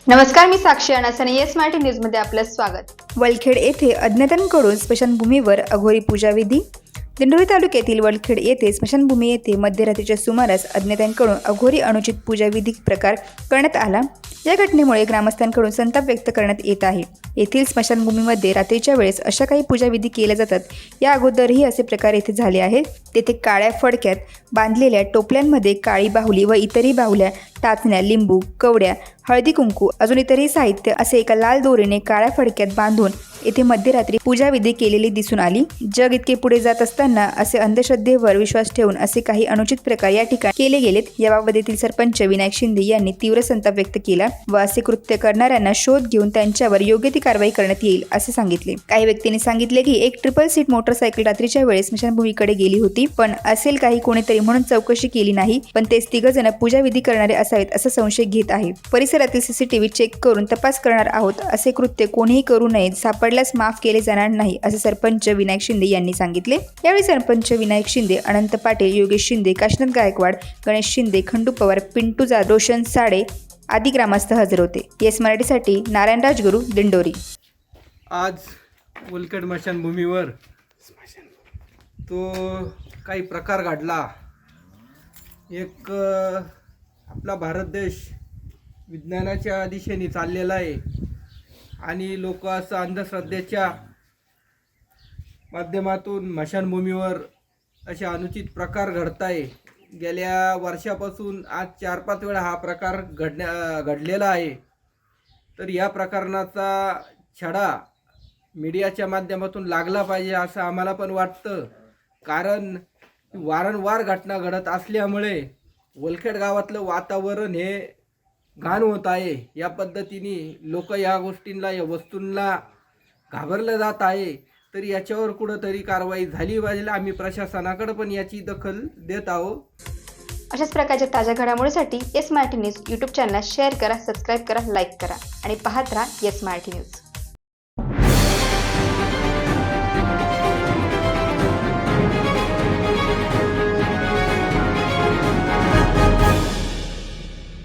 नमस्कार, मी साक्षी अनासने येस मराठी न्यूजमध्ये आपलं स्वागत। वलखेड येथे अज्ञातांकडून स्मशानभूमीवर अघोरी पूजाविधी। दिंडोरी तालुक्यातील वलखेड येथे स्मशानभूमी येथे मध्यरात्रीच्या सुमारास अज्ञातांकडून अघोरी अनुचित पूजाविधी प्रकार करण्यात आला। या घटनेमुळे ग्रामस्थांकडून संताप व्यक्त करण्यात येत आहे। येथील स्मशानभूमीमध्ये रात्रीच्या वेळेस अशा काही पूजाविधी केल्या जातात। या अगोदरही असे प्रकार येथे झाले आहेत। तेथे काळ्या फडक्यात बांधलेल्या टोपल्यांमध्ये काळी बाहुली व इतरही बाहुल्या, टाचण्या, लिंबू, कवड्या, हळदी कुंकू अजून इतरही साहित्य असे एका लाल दोरीने काळ्या फडक्यात बांधून येथे मध्यरात्री पूजाविधी केलेली दिसून आली। जग इतके पुढे जात असताना असे अंधश्रद्धेवर विश्वास ठेवून असे काही अनुचित प्रकार या ठिकाणी केले गेलेत। याबाबत येथील सरपंच विनायक शिंदे यांनी तीव्र संताप व्यक्त केला व असे कृत्य करणाऱ्यांना शोध घेऊन त्यांच्यावर योग्य ती कारवाई करण्यात येईल असे सांगितले। काही व्यक्तींनी सांगितले की एक ट्रिपल सीट मोटरसायकल रात्रीच्या वेळेस स्मशानभूमीकडे गेली होती, पण असेल काही कोणीतरी म्हणून चौकशी केली नाही, पण तेच तिघजण पूजाविधी करणारे असावेत असा संशय घेत आहे। परिसरातील सीसीटीव्ही चेक करून तपास करणार आहोत। असे कृत्य कोणीही करू नये, सापडल्यास माफ केले जाणार नाही असे सरपंच विनायक शिंदे यांनी सांगितले। यावेळी सरपंच विनायक शिंदे, अनंत पाटील, योगेश शिंदे, काशीनाथ गायकवाड, गणेश शिंदे, खंडू पवार, पिंटू जाधव, रोशन साडे आदी ग्रामस्थ हजर होते। येस मराठीसाठी नारायण राजगुरू, दिंडोरी। आज वलखेड स्मशानभूमीवर तो काही प्रकार घडला। एक आपला भारत देश विज्ञानाच्या दिशेने चाललेला आहे आणि लोक असं अंधश्रद्धेच्या माध्यमातून स्मशानभूमीवर असे अनुचित प्रकार घडत आहे। गेल्या वर्षापासून आज 4-5 वेळा हा प्रकार घडलेला आहे। तर या प्रकरणाचा छडा मीडियाच्या माध्यमातून लागला पाहिजे असं आम्हाला पण वाटतं, कारण वारंवार घटना घडत असल्यामुळे वलखेड गावातलं वातावरण हे घाण होत आहे। या पद्धतीने लोक या गोष्टींना, या वस्तूंना घाबरलं जात आहे। तर याच्यावर कुठंतरी कारवाई झाली पाहिजे। आम्ही प्रशासनाकडे पण याची दखल देत आहोत। अशाच प्रकारच्या ताज्या घडामोडींसाठी येस मराठी न्यूज यूट्यूब चॅनलला शेअर करा, सबस्क्राईब करा, लाईक करा आणि पाहत राहा येस मराठी न्यूज।